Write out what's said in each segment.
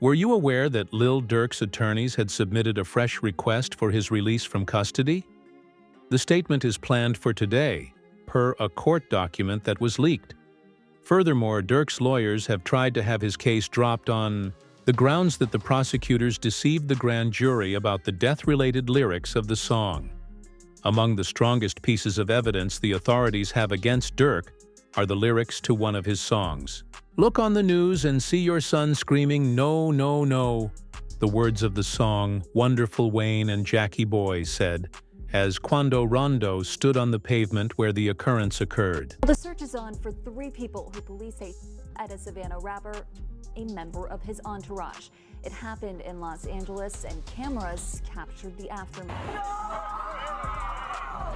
Were you aware that Lil Durk's attorneys had submitted a fresh request for his release from custody? The statement is planned for today, per a court document that was leaked. Furthermore, Durk's lawyers have tried to have his case dropped on the grounds that the prosecutors deceived the grand jury about the death-related lyrics of the song. Among the strongest pieces of evidence the authorities have against Durk are the lyrics to one of his songs. "Look on the news and see your son screaming, 'No, no, no,'" the words of the song Wonderful Wayne and Jackie Boy said, as Quando Rondo stood on the pavement where the occurrence occurred. The search is on for 3 people who police say at a Savannah rapper, a member of his entourage. It happened in Los Angeles, and cameras captured the aftermath.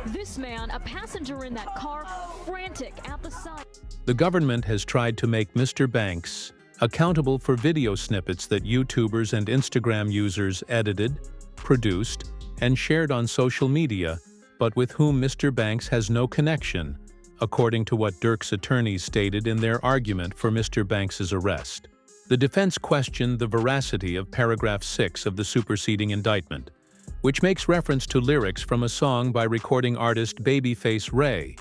This man, a passenger in that car, frantic at the side. The government has tried to make Mr. Banks accountable for video snippets that YouTubers and Instagram users edited, produced, and shared on social media, but with whom Mr. Banks has no connection, according to what Durk's attorneys stated in their argument for Mr. Banks's arrest. The defense questioned the veracity of paragraph 6 of the superseding indictment, which makes reference to lyrics from a song by recording artist Babyface Ray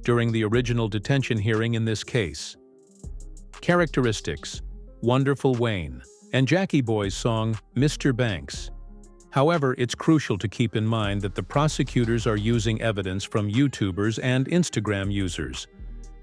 during the original detention hearing in this case. Characteristics: Wonderful Wayne, and Jackie Boy's song Mr. Banks. However, it's crucial to keep in mind that the prosecutors are using evidence from YouTubers and Instagram users,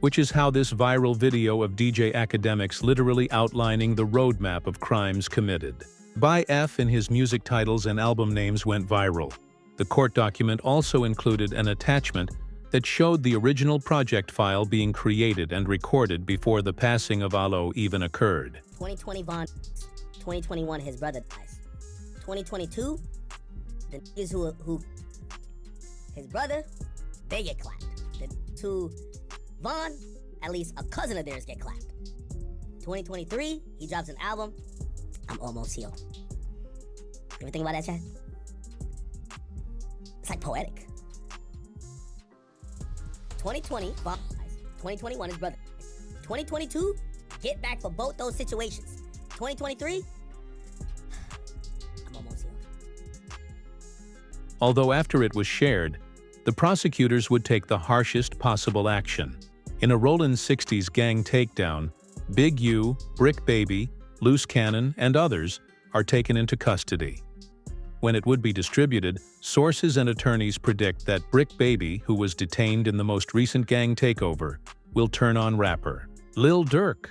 which is how this viral video of DJ Academics literally outlining the roadmap of crimes committed by F in his music titles and album names went viral. The court document also included an attachment that showed the original project file being created and recorded before the passing of Alo even occurred. 2020 Von, 2021 his brother dies. 2022, the niggas who his brother, they get clapped. The two Von, at least a cousin of theirs get clapped. 2023, he drops an album, I'm almost healed. You ever think about that, Chad? It's like poetic. 2020, Von dies. 2021 his brother dies. 2022, get back for both those situations. 2023, I'm almost healed. Although after it was shared, the prosecutors would take the harshest possible action. In a Rollin' 60s gang takedown, Big U, Brick Baby, Loose Cannon, and others are taken into custody. When it would be distributed, sources and attorneys predict that Brick Baby, who was detained in the most recent gang takeover, will turn on rapper Lil Durk.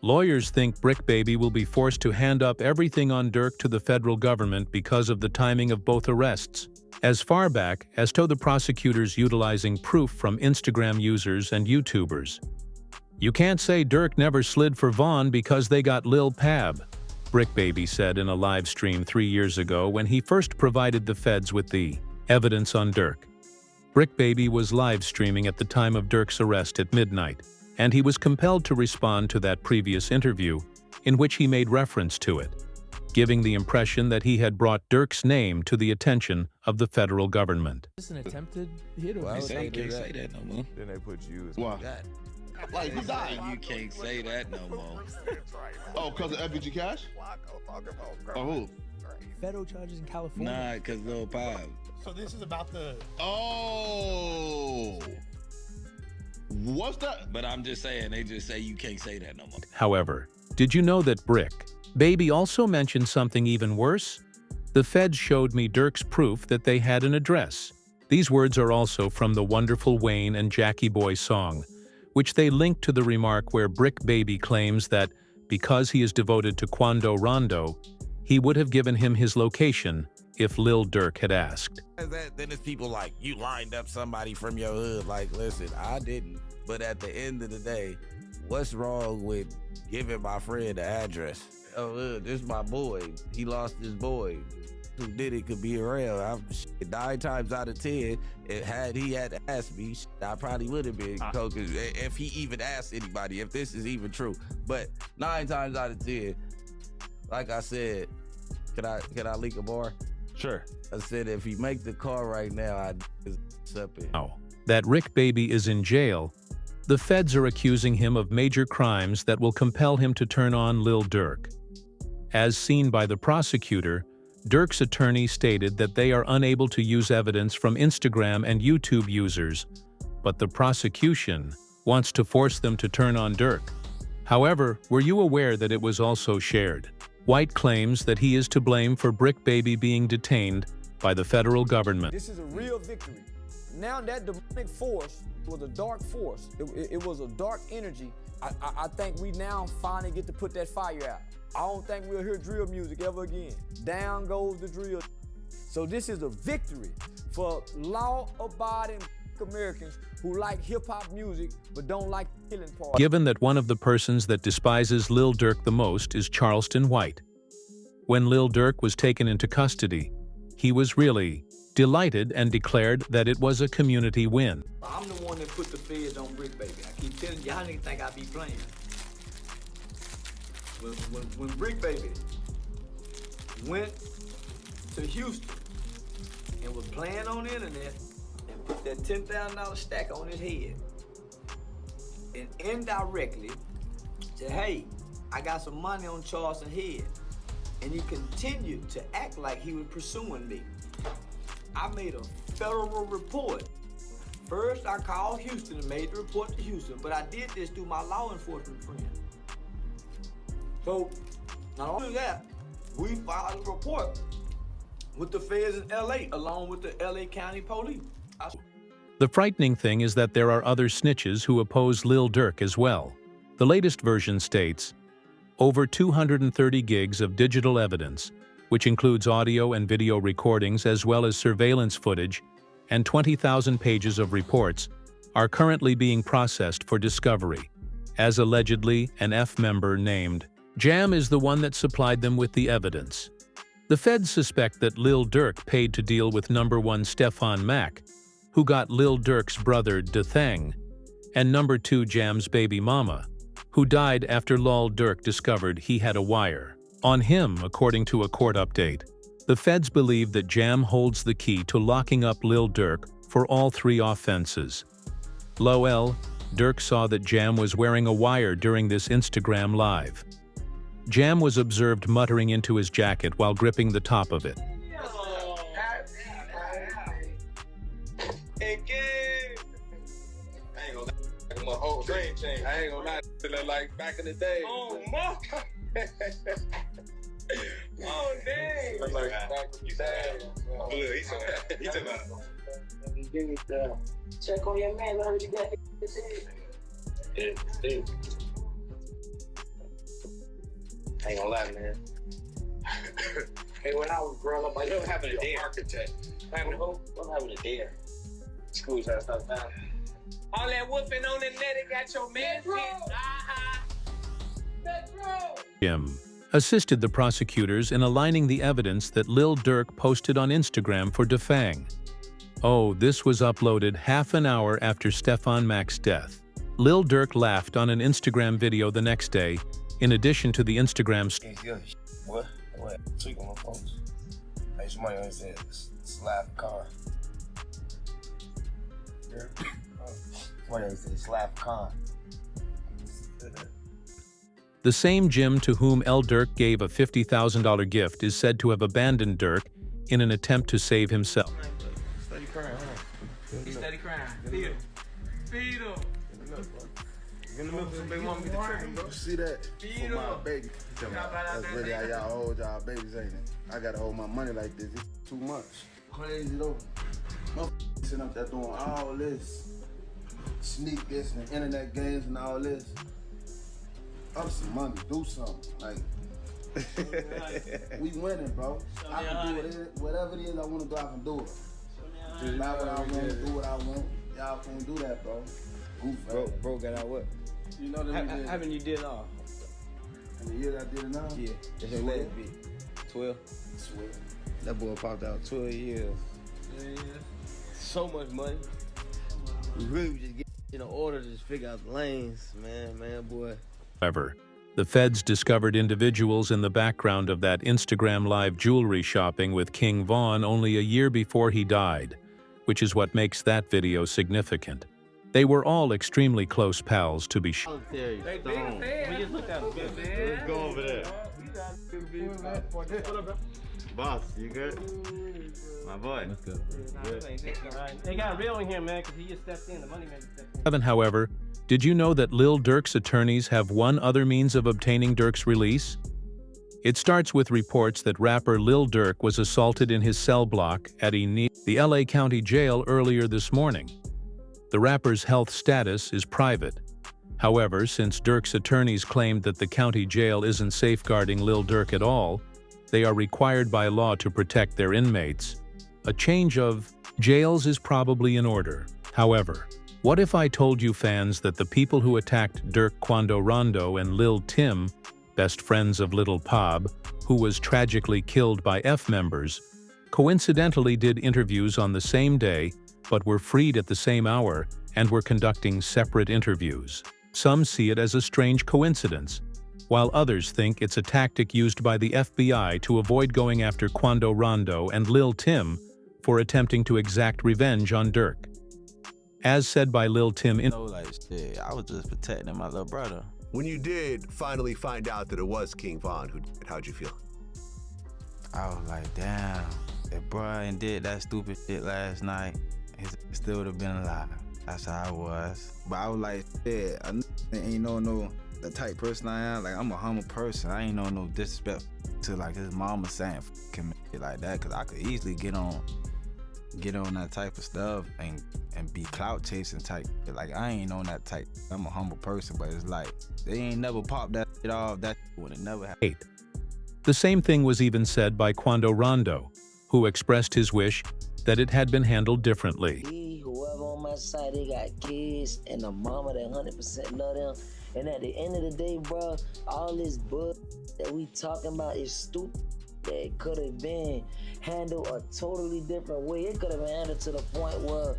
Lawyers think Brick Baby will be forced to hand up everything on Durk to the federal government because of the timing of both arrests, as far back as to the prosecutors utilizing proof from Instagram users and YouTubers. "You can't say Durk never slid for Von because they got Lil Pab," Brick Baby said in a live stream 3 years ago when he first provided the feds with the evidence on Durk. Brick Baby was live streaming at the time of Durk's arrest at midnight, and he was compelled to respond to that previous interview in which he made reference to it, giving the impression that he had brought Durk's name to the attention of the federal government. It's an attempted hit or Well, you can't say that no more. Then they put you as Why? God. Like, who died? You can't say that no more. Oh, because of FBG Cash? Oh, who? Federal charges in California. Nah, because Lil Pop. So this is about the... Oh. What's that? But I'm just saying, they just say you can't say that no more. However, did you know that Brick Baby also mentioned something even worse? The feds showed me Durk's proof that they had an address. These words are also from the Wonderful Wayne and Jackie Boy song, which they linked to the remark where Brick Baby claims that because he is devoted to Quando Rondo, he would have given him his location if Lil Durk had asked. Then it's people like, you lined up somebody from your hood. Like, listen, I didn't. But at the end of the day, what's wrong with giving my friend the address? Oh, this is my boy. He lost his boy. Who did it could be around. 9 times out of 10, had he had asked me, I probably would have been coach if he even asked anybody, if this is even true. But 9 times out of 10, like I said, can I leak a bar? Sure. I said if he make the call right now, I'd up it. Now that Rick Baby is in jail, the feds are accusing him of major crimes that will compel him to turn on Lil Durk. As seen by the prosecutor, Durk's attorney stated that they are unable to use evidence from Instagram and YouTube users, but the prosecution wants to force them to turn on Durk. However, were you aware that it was also shared? White claims that he is to blame for Brick Baby being detained by the federal government. This is a real victory. Now that demonic force was a dark force. It was a dark energy. I think we now finally get to put that fire out. I don't think we'll hear drill music ever again. Down goes the drill. So this is a victory for law-abiding Americans who like hip-hop music but don't like the killing part. Given that one of the persons that despises Lil Durk the most is Charleston White. When Lil Durk was taken into custody, he was really delighted and declared that it was a community win. I'm the one that put the feds on Brick Baby. I keep telling y'all niggas think I be playing. When Brick Baby went to Houston and was playing on the internet and put that $10,000 stack on his head and indirectly said, hey, I got some money on Charleston's head, and he continued to act like he was pursuing me, I made a federal report. First, I called Houston and made the report to Houston, but I did this through my law enforcement friend. So, not only that, we filed a report with the feds in LA, along with the LA County Police. The frightening thing is that there are other snitches who oppose Lil Durk as well. The latest version states, over 230 gigs of digital evidence, which includes audio and video recordings as well as surveillance footage, and 20,000 pages of reports, are currently being processed for discovery, as allegedly an F member named Jam is the one that supplied them with the evidence. The feds suspect that Lil Durk paid to deal with number 1 Stefan Mack, who got Lil Durk's brother Dathang, and number 2 Jam's baby mama, who died after Lil Durk discovered he had a wire on him, according to a court update. The feds believe that Jam holds the key to locking up Lil Durk for all 3 offenses. Lol, Durk saw that Jam was wearing a wire during this Instagram live. Jam was observed muttering into his jacket while gripping the top of it. My whole dream changed. I ain't gonna lie, to like back in the day. Oh, my. Oh, dang. Like back in the day. Look, he took out. Check on your man, let him get his head. Yeah. I ain't gonna lie, man. Hey, when I was growing up, I was having a dare. Architect. Having a who? I'm having a dare. School's out of town. All that whooping on the net, it got your man Jim assisted the prosecutors in aligning the evidence that Lil Durk posted on Instagram for Dathang. Oh, this was uploaded half an hour after Stefan Mack's death. Lil Durk laughed on an Instagram video the next day, in addition to the Instagram What? Tweak on my phones. Hey, somebody always said, slap car. Somebody always said, slap car. The same Jim to whom Lil Durk gave a $50,000 gift is said to have abandoned Durk in an attempt to save himself. Steady crying, huh? He's steady crying. Feed him. Feed him. In the middle of some baby mama get the trigger, bro. You see that? Feed For my him. baby. That's really how y'all hold y'all babies, ain't it? I gotta hold my money like this. It's too much. Crazy though. Motherfuckers sitting up there doing all this. Sneak this and internet games and all this. Up some money, do something. Like, we winning, bro. I can do whatever it is I want to do, I can do it. Just not what I want, do what I want. Y'all can't do that, bro. Goof, Bro got out what? You know that Haven't you did all? And the year I did it now? Yeah. That's your last bit. 12? Swear. That boy popped out 12 years. Yeah. So much money. We really was just getting in order to just figure out the lanes, man, boy. However, the feds discovered individuals in the background of that Instagram live jewelry shopping with King Von only a year before he died, which is what makes that video significant. They were all extremely close pals, to be sure. We just looked at him. Let's go over there. Boss, you good? My boy. That's good. They got real in here, man, because he just stepped in. The money man just stepped in. However, did you know that Lil Durk's attorneys have one other means of obtaining Durk's release? It starts with reports that rapper Lil Durk was assaulted in his cell block at the LA County Jail earlier this morning. The rapper's health status is private. However, since Durk's attorneys claimed that the county jail isn't safeguarding Lil Durk at all, they are required by law to protect their inmates. A change of jails is probably in order. However, what if I told you fans that the people who attacked Durk Quando Rondo and Lil Tim, best friends of Little Pob, who was tragically killed by F members, coincidentally did interviews on the same day, but were freed at the same hour and were conducting separate interviews? Some see it as a strange coincidence, while others think it's a tactic used by the FBI to avoid going after Quando Rondo and Lil Tim for attempting to exact revenge on Durk. As said by Lil Tim in I was just protecting my little brother. When you did finally find out that it was King Von who did it, how'd you feel? I was like, damn, if Brian did that stupid shit last night, he still would have been alive. That's how I was. But I was like, yeah, I ain't no the type person I am. Like, I'm a humble person. I ain't no disrespect to like his mama saying f*** him and shit like that, cause I could easily get on that type of stuff and be clout chasing type. Like, I ain't on that type. I'm a humble person, but it's like they ain't never popped that shit off. That would have never happened. The same thing was even said by Quando Rondo, who expressed his wish that it had been handled differently. Whoever on my side, they got kids and a mama that 100% love them. And at the end of the day, bro, all this bull that we talking about is stupid. It could have been handled a totally different way. It could have been handled to the point where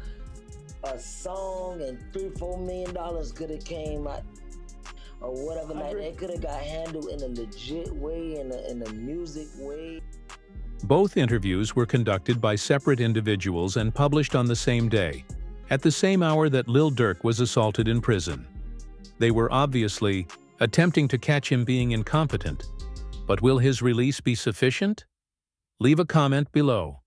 a song and $3-4 million could have came out or whatever. Like, it could have got handled in a legit way, in a music way. Both interviews were conducted by separate individuals and published on the same day, at the same hour that Lil Durk was assaulted in prison. They were obviously attempting to catch him being incompetent. But will his release be sufficient? Leave a comment below.